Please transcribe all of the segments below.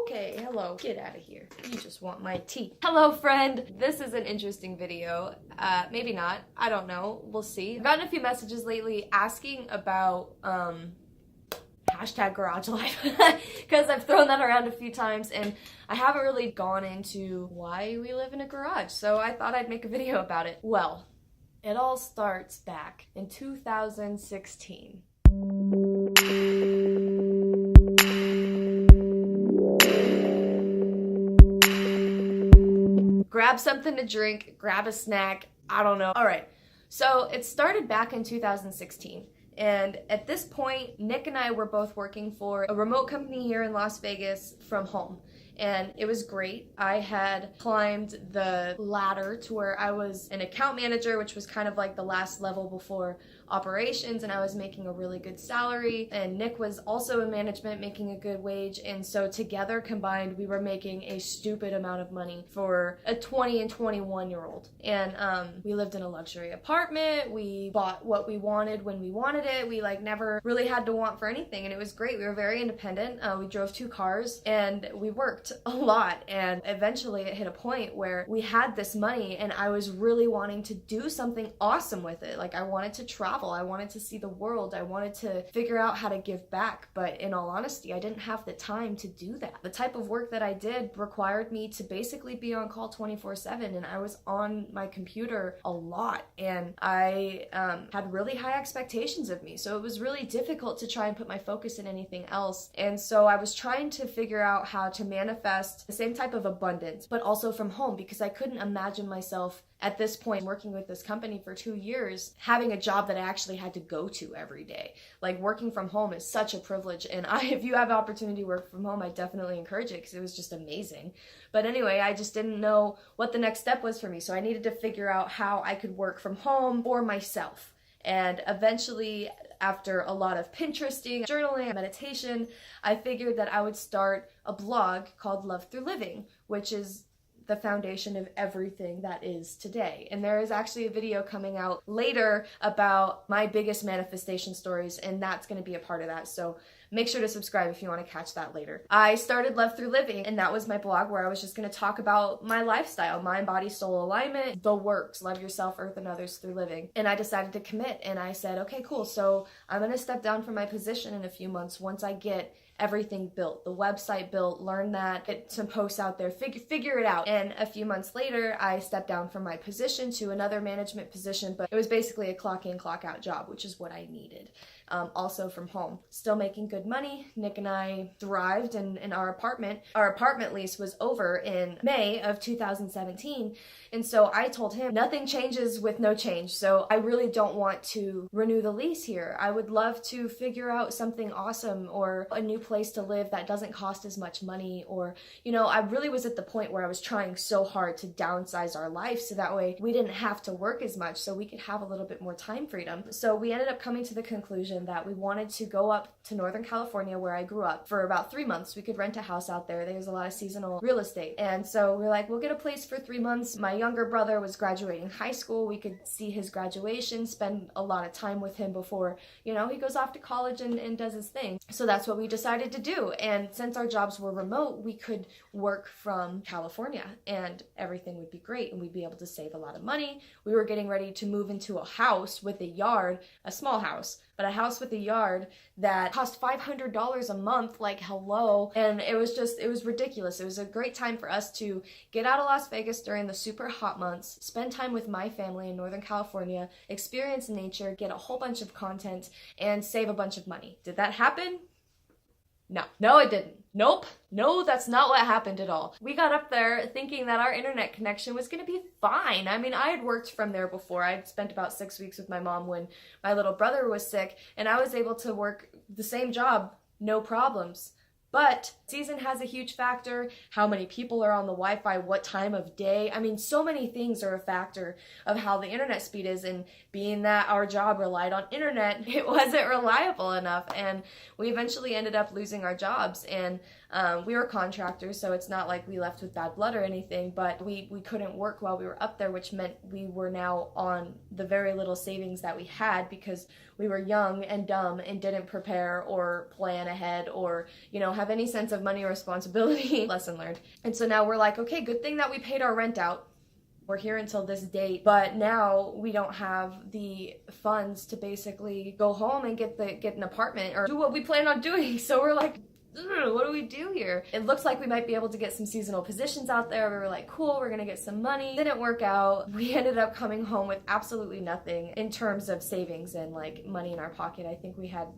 Okay, hello. Get out of here. You just want my tea. Hello, friend. This is an interesting video. Maybe not. I don't know. We'll see. I've gotten a few messages lately asking about, hashtag garage life because I've thrown that around a few times and I haven't really gone into why we live in a garage, so I thought I'd make a video about it. Well, it all starts back in 2016. Grab something to drink, grab a snack, I don't know. All right, so it started back in 2016. And at this point, Nick and I were both working for a remote company here in Las Vegas from home. And it was great. I had climbed the ladder to where I was an account manager, which was kind of like the last level before operations, and I was making a really good salary. And Nick was also in management, making a good wage. And so together combined, we were making a stupid amount of money for a 20 and 21-year-old. And we lived in a luxury apartment. We bought what we wanted when we wanted it. We never really had to want for anything, and it was great. We were very independent. We drove 2 cars and we worked a lot, and eventually it hit a point where we had this money and I was really wanting to do something awesome with it. I wanted to travel, I wanted to see the world, I wanted to figure out how to give back, but in all honesty, I didn't have the time to do that. The type of work that I did required me to basically be on call 24/7, and I was on my computer a lot, and I had really high expectations of me, so it was really difficult to try and put my focus in anything else. And so I was trying to figure out how to manifest the same type of abundance, but also from home, because I couldn't imagine myself at this point working with this company for 2 years, having a job that I actually had to go to every day. Working from home is such a privilege, and if you have an opportunity to work from home, I definitely encourage it because it was just amazing. But anyway, I just didn't know what the next step was for me, so I needed to figure out how I could work from home for myself. And eventually, after a lot of Pinteresting, journaling, and meditation, I figured that I would start a blog called Love Through Living, which is the foundation of everything that is today. And there is actually a video coming out later about my biggest manifestation stories, and that's going to be a part of that. So make sure to subscribe if you want to catch that later. I started Love Through Living, and that was my blog where I was just going to talk about my lifestyle, mind, body, soul alignment, the works, love yourself, earth, and others through living. And I decided to commit, and I said, okay, cool. So I'm going to step down from my position in a few months once I get everything built, the website built, learn that, get some posts out there, figure it out. And a few months later, I stepped down from my position to another management position, but it was basically a clock in, clock out job, which is what I needed. Also from home. Still making good money. Nick and I thrived in our apartment. Our apartment lease was over in May of 2017, and so I told him nothing changes with no change, so I really don't want to renew the lease here. I would love to figure out something awesome or a new place to live that doesn't cost as much money, or I really was at the point where I was trying so hard to downsize our life so that way we didn't have to work as much, so we could have a little bit more time freedom. So we ended up coming to the conclusion that we wanted to go up to Northern California where I grew up for about 3 months. We could rent a house out there. There's a lot of seasonal real estate. And so we're like, we'll get a place for 3 months. My younger brother was graduating high school. We could see his graduation, spend a lot of time with him before, he goes off to college and does his thing. So that's what we decided to do. And since our jobs were remote, we could work from California and everything would be great and we'd be able to save a lot of money. We were getting ready to move into a house with a yard, a small house, but a house with a yard that cost $500 a month, hello. And it was ridiculous. It was a great time for us to get out of Las Vegas during the super hot months, spend time with my family in Northern California, experience nature, get a whole bunch of content, and save a bunch of money. Did that happen? No, it didn't. Nope. No, that's not what happened at all. We got up there thinking that our internet connection was going to be fine. I mean, I had worked from there before. I'd spent about 6 weeks with my mom when my little brother was sick, and I was able to work the same job, no problems. But season has a huge factor, how many people are on the Wi-Fi, what time of day. I mean, so many things are a factor of how the internet speed is, and being that our job relied on internet, it wasn't reliable enough, and we eventually ended up losing our jobs. And We were contractors, so it's not like we left with bad blood or anything, but we couldn't work while we were up there, which meant we were now on the very little savings that we had because we were young and dumb and didn't prepare or plan ahead or, you know, have any sense of money or responsibility. Lesson learned. And so now we're like, okay, good thing that we paid our rent out. We're here until this date, but now we don't have the funds to basically go home and get an apartment or do what we plan on doing. So we're like, what do we do here? It looks like we might be able to get some seasonal positions out there. We were like, cool, we're gonna get some money. Didn't work out. We ended up coming home with absolutely nothing in terms of savings and like money in our pocket. I think we had,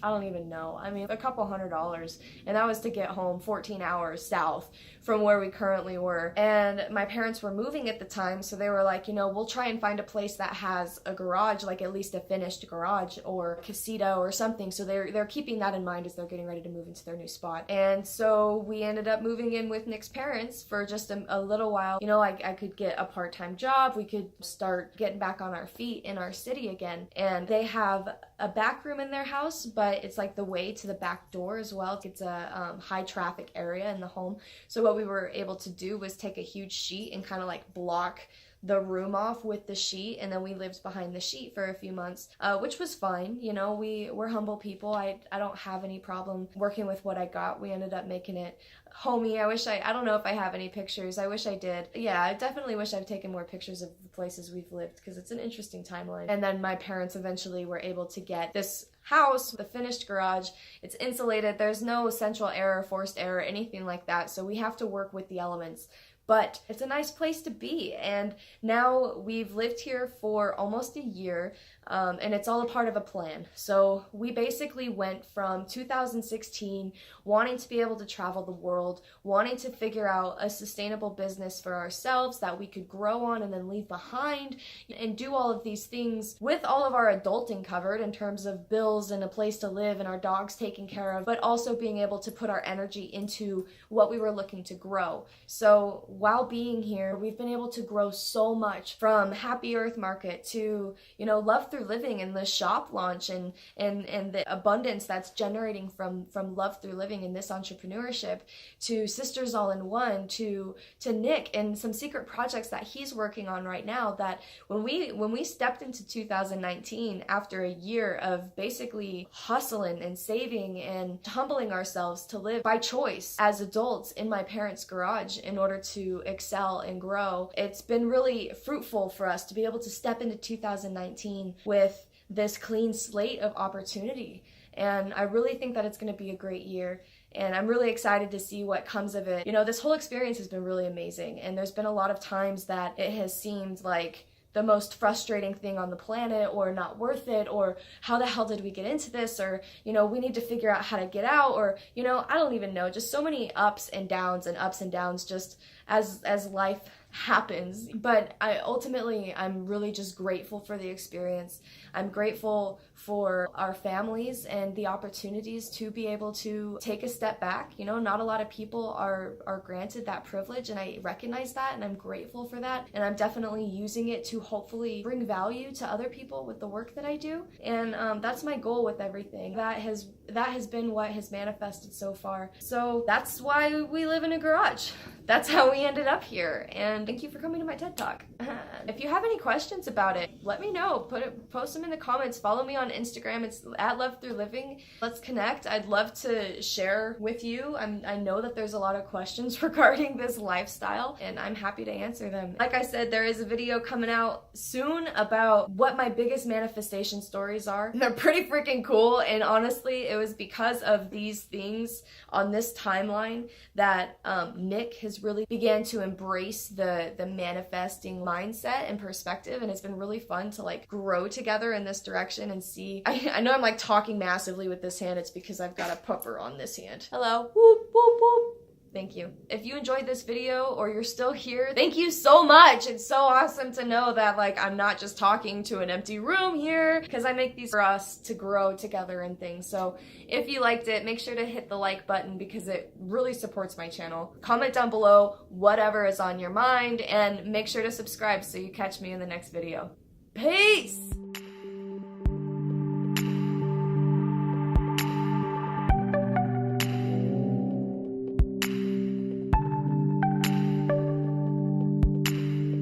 I don't even know. I mean, a couple $100, and that was to get home 14 hours south from where we currently were. And my parents were moving at the time, so they were like, you know, we'll try and find a place that has a garage, like at least a finished garage or casita or something. So they're keeping that in mind as they're getting ready to move into their new spot. And so we ended up moving in with Nick's parents for just a little while. You know, I could get a part-time job. We could start getting back on our feet in our city again. And they have a back room in their house, but it's like the way to the back door as well. It's a high traffic area in the home. So what we were able to do was take a huge sheet and kind of like block the room off with the sheet, and then we lived behind the sheet for a few months, which was fine. You know, we're humble people. I don't have any problem working with what I got. We ended up making it homey. I don't know if I have any pictures. I wish I did. Yeah, I definitely wish I've taken more pictures of the places we've lived because it's an interesting timeline. And then my parents eventually were able to get this house, the finished garage. It's insulated. There's no central air or forced air or anything like that. So we have to work with the elements. But it's a nice place to be, and now we've lived here for almost a year, and it's all a part of a plan. So we basically went from 2016 wanting to be able to travel the world, wanting to figure out a sustainable business for ourselves that we could grow on and then leave behind and do all of these things with all of our adulting covered in terms of bills and a place to live and our dogs taken care of, but also being able to put our energy into what we were looking to grow. So while being here, we've been able to grow so much, from Happy Earth Market to, you know, Love Through Living and the shop launch and the abundance that's generating from Love Through Living and this entrepreneurship, to Sisters All in One, to Nick and some secret projects that he's working on right now. That when we stepped into 2019 after a year of basically hustling and saving and humbling ourselves to live by choice as adults in my parents' garage in order to excel and grow, it's been really fruitful for us to be able to step into 2019 with this clean slate of opportunity. And I really think that it's going to be a great year. And I'm really excited to see what comes of it. You know, this whole experience has been really amazing. And there's been a lot of times that it has seemed like the most frustrating thing on the planet, or not worth it, or how the hell did we get into this, or, you know, we need to figure out how to get out, or, you know, I don't even know, just so many ups and downs just as life happens. But I'm really just grateful for the experience. I'm grateful for our families and the opportunities to be able to take a step back. You know, not a lot of people are granted that privilege, and I recognize that, and I'm grateful for that, and I'm definitely using it to hopefully bring value to other people with the work that I do. And that's my goal with everything. That has been what has manifested so far. So that's why we live in a garage. That's how we ended up here. And thank you for coming to my TED Talk. If you have any questions about it, let me know. Post them in the comments. Follow me on Instagram. It's at Love Through Living. Let's connect. I'd love to share with you. I know that there's a lot of questions regarding this lifestyle, and I'm happy to answer them. Like I said, there is a video coming out soon about what my biggest manifestation stories are. They're pretty freaking cool, and honestly, it was because of these things on this timeline that Nick has really began to embrace the manifesting mindset and perspective, and it's been really fun to like grow together in this direction and see. I know I'm like talking massively with this hand. It's because I've got a pupper on this hand. Hello. Whoop, whoop, whoop. Thank you. If you enjoyed this video or you're still here, thank you so much. It's so awesome to know that like I'm not just talking to an empty room here, because I make these for us to grow together and things. So if you liked it, make sure to hit the like button because it really supports my channel. Comment down below whatever is on your mind, and make sure to subscribe so you catch me in the next video. Peace!